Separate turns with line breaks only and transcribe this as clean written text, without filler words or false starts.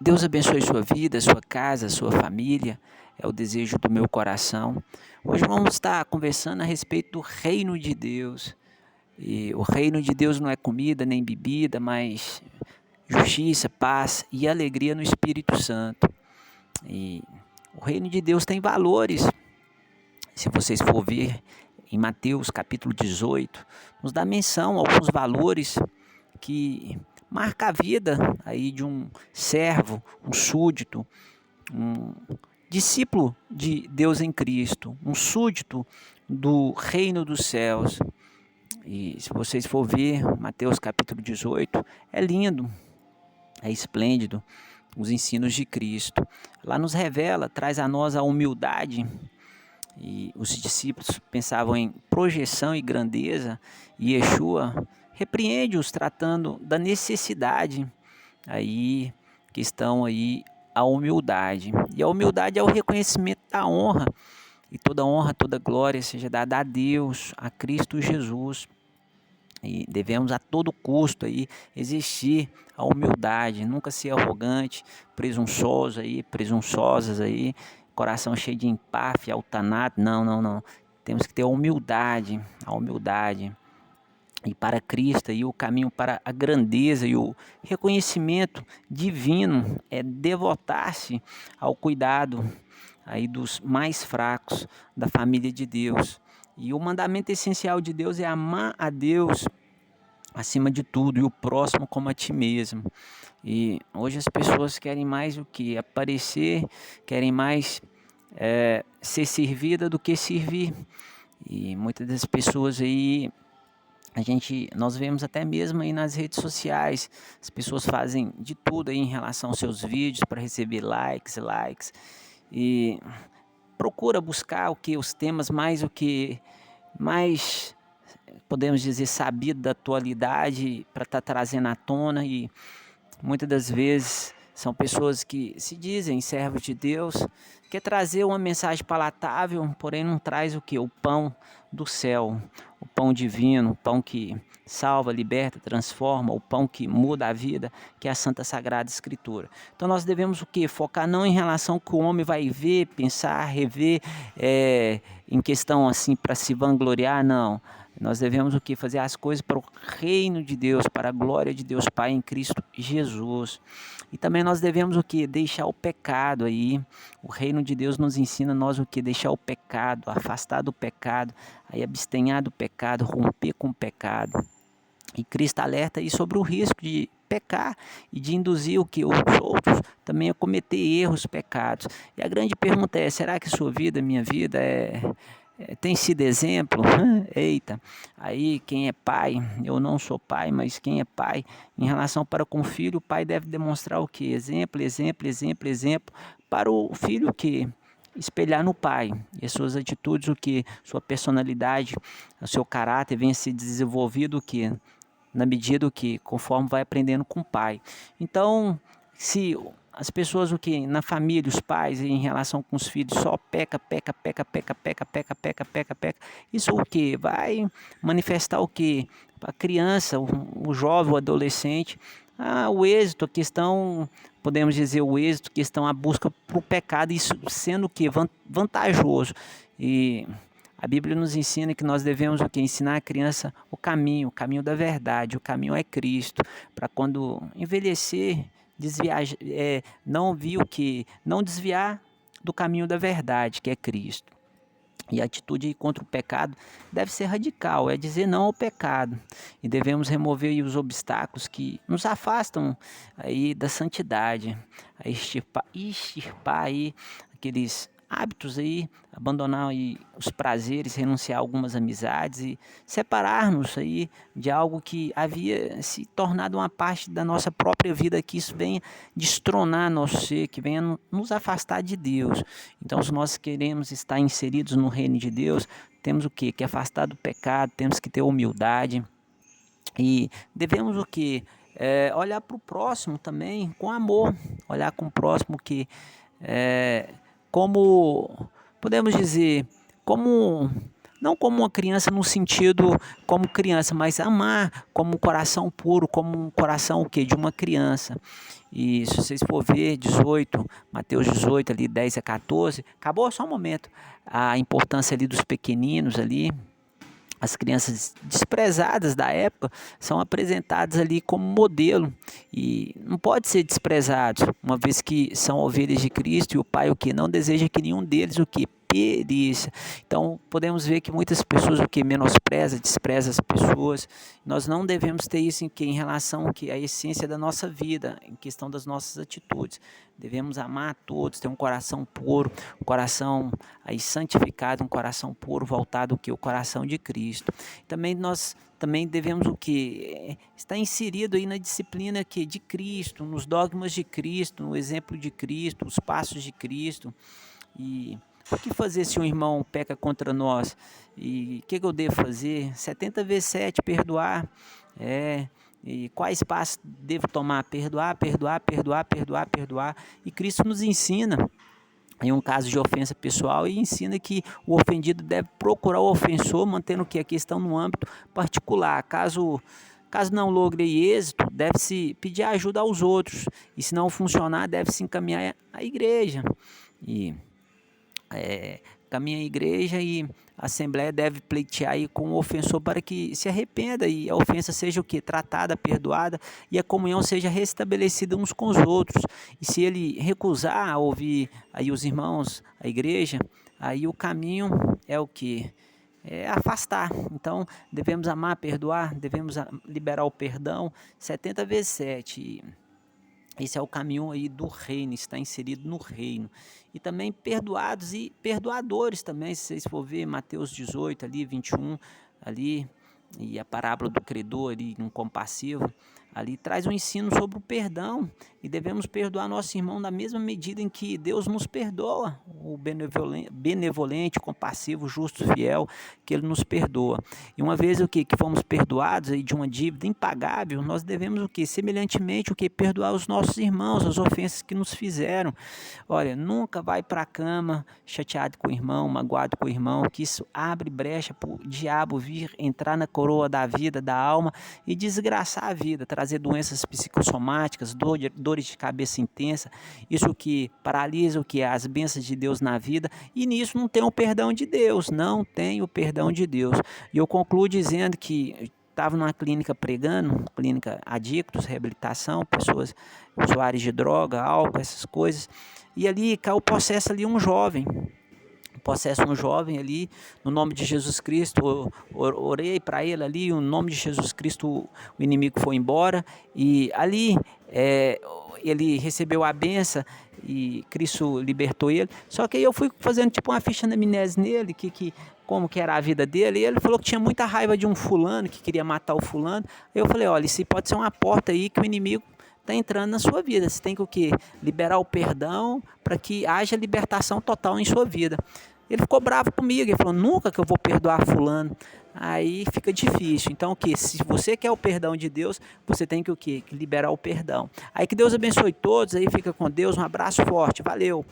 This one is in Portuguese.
Deus abençoe sua vida, sua casa, sua família. É o desejo do meu coração. Hoje vamos estar conversando a respeito do reino de Deus. E o reino de Deus não é comida nem bebida, mas justiça, paz e alegria no Espírito Santo. E o reino de Deus tem valores. Se vocês for ver em Mateus capítulo 18, nos dá menção a alguns valores que marca a vida aí de um servo, um súdito, um discípulo de Deus em Cristo, um súdito do reino dos céus. E se vocês for ver Mateus capítulo 18, é lindo, é esplêndido, os ensinos de Cristo. Lá nos revela, traz a nós a humildade. E os discípulos pensavam em projeção e grandeza, e Yeshua repreende-os tratando da necessidade aí que estão aí a humildade. E a humildade é o reconhecimento da honra, toda glória seja dada a Deus, a Cristo Jesus. E devemos a todo custo aí existir a humildade, nunca ser arrogante, presunçosas aí, coração cheio de empáfia, altanato. Não. Temos que ter a humildade. E para Cristo aí o caminho para a grandeza e o reconhecimento divino é devotar-se ao cuidado aí dos mais fracos da família de Deus. E o mandamento essencial de Deus é amar a Deus acima de tudo e o próximo como a ti mesmo. E hoje as pessoas querem mais o que? Aparecer, querem mais ser servida do que servir. E muitas das pessoas aí nós vemos até mesmo aí nas redes sociais, as pessoas fazem de tudo aí em relação aos seus vídeos para receber likes, e procura buscar os temas mais podemos dizer sabido da atualidade para estar trazendo à tona. E muitas das vezes são pessoas que se dizem servos de Deus, quer trazer uma mensagem palatável, porém não traz o pão do céu, o pão divino, o pão que salva, liberta, transforma, o pão que muda a vida, que é a Santa Sagrada Escritura. Então nós devemos focar não em relação ao que o homem vai ver, pensar, rever, em questão assim para se vangloriar, não. Nós devemos fazer as coisas para o reino de Deus, para a glória de Deus Pai em Cristo Jesus. E também nós devemos deixar o pecado aí. O reino de Deus nos ensina nós deixar o pecado, afastar do pecado, aí abstenhar do pecado, romper com o pecado. E Cristo alerta aí sobre o risco de pecar e de induzir os outros também a cometer erros, pecados. E a grande pergunta é: será que sua vida, minha vida tem sido exemplo? Eita, aí quem é pai, eu não sou pai, mas quem é pai, em relação para com o filho, o pai deve demonstrar exemplo, para o filho espelhar no pai, e as suas atitudes, sua personalidade, o seu caráter venha se desenvolvido na medida conforme vai aprendendo com o pai. Então, se as pessoas na família, os pais em relação com os filhos só peca, isso vai manifestar para a criança, o jovem, o adolescente, o êxito, a questão, podemos dizer o êxito, questão a busca para o pecado, isso sendo vantajoso. E a Bíblia nos ensina que nós devemos ensinar a criança o caminho da verdade. O caminho é Cristo, para quando envelhecer, não desviar do caminho da verdade, que é Cristo. E a atitude contra o pecado deve ser radical, é dizer não ao pecado. E devemos remover os obstáculos que nos afastam aí da santidade, a extirpar aí aqueles hábitos aí, abandonar aí os prazeres, renunciar a algumas amizades e separar-nos aí de algo que havia se tornado uma parte da nossa própria vida, que isso venha destronar nosso ser, que venha nos afastar de Deus. Então, se nós queremos estar inseridos no reino de Deus, temos que afastar do pecado, temos que ter humildade e devemos olhar para o próximo também com amor, olhar com o próximo como podemos dizer, como não como uma criança no sentido como criança, mas amar como um coração puro, como um coração o quê? De uma criança. E se vocês for ver 18, Mateus 18 ali 10 a 14, acabou só um momento, a importância ali dos pequeninos ali, as crianças desprezadas da época são apresentadas ali como modelo e não pode ser desprezados, uma vez que são ovelhas de Cristo e o Pai o que não deseja que nenhum deles o que pereça. Então podemos ver que muitas pessoas o que menospreza, despreza as pessoas. Nós não devemos ter isso em relação que a essência da nossa vida, em questão das nossas atitudes. Devemos amar a todos, ter um coração puro, um coração aí santificado, um coração puro voltado ao coração de Cristo. Também nós devemos o que estar inserido aí na disciplina que de Cristo, nos dogmas de Cristo, no exemplo de Cristo, os passos de Cristo. E o que fazer se um irmão peca contra nós? E o que eu devo fazer? 70 vezes 7, perdoar. E quais passos devo tomar? Perdoar, perdoar, perdoar, perdoar, perdoar. E Cristo nos ensina em um caso de ofensa pessoal e ensina que o ofendido deve procurar o ofensor, mantendo o que a questão no âmbito particular. Caso não logre êxito, deve-se pedir ajuda aos outros. E se não funcionar, deve-se encaminhar à igreja. E caminha a igreja e a Assembleia deve pleitear aí com o ofensor para que se arrependa e a ofensa seja o que? Tratada, perdoada e a comunhão seja restabelecida uns com os outros. E se ele recusar a ouvir aí os irmãos, a igreja, aí o caminho é o que? É afastar. Então devemos amar, perdoar, devemos liberar o perdão 70 vezes 7. Esse é o caminho aí do reino, está inserido no reino. E também perdoados e perdoadores também, se vocês for ver, Mateus 18, ali, 21, ali, e a parábola do credor ali, um compassivo, ali traz um ensino sobre o perdão, e devemos perdoar nosso irmão da mesma medida em que Deus nos perdoa, o benevolente, compassivo, justo, fiel, que Ele nos perdoa. E uma vez que fomos perdoados aí de uma dívida impagável, nós devemos o que? Semelhantemente o que? Perdoar os nossos irmãos, as ofensas que nos fizeram. Olha, nunca vai para a cama chateado com o irmão, magoado com o irmão, que isso abre brecha para o diabo vir, entrar na coroa da vida, da alma e desgraçar a vida, trazer doenças psicossomáticas, dores de cabeça intensa, isso que paralisa o que? As bênçãos de Deus na vida, e nisso não tem o perdão de Deus, não tem o perdão de Deus. E eu concluo dizendo que estava numa clínica pregando, clínica adictos, reabilitação, pessoas usuários de droga, álcool, essas coisas, e ali caiu o processo ali um jovem ali, no nome de Jesus Cristo, orei para ele ali, no nome de Jesus Cristo o inimigo foi embora, e ali ele recebeu a benção e Cristo libertou ele. Só que aí eu fui fazendo tipo uma ficha anamnese nele, como que era a vida dele, e ele falou que tinha muita raiva de um fulano, que queria matar o fulano. Aí eu falei, olha, isso pode ser uma porta aí que o inimigo está entrando na sua vida. Você tem que o quê? Liberar o perdão para que haja libertação total em sua vida. Ele ficou bravo comigo, ele falou, nunca que eu vou perdoar fulano. Aí fica difícil. Então o que? Se você quer o perdão de Deus, você tem que o quê? Que liberar o perdão. Aí que Deus abençoe todos, aí fica com Deus, um abraço forte, valeu!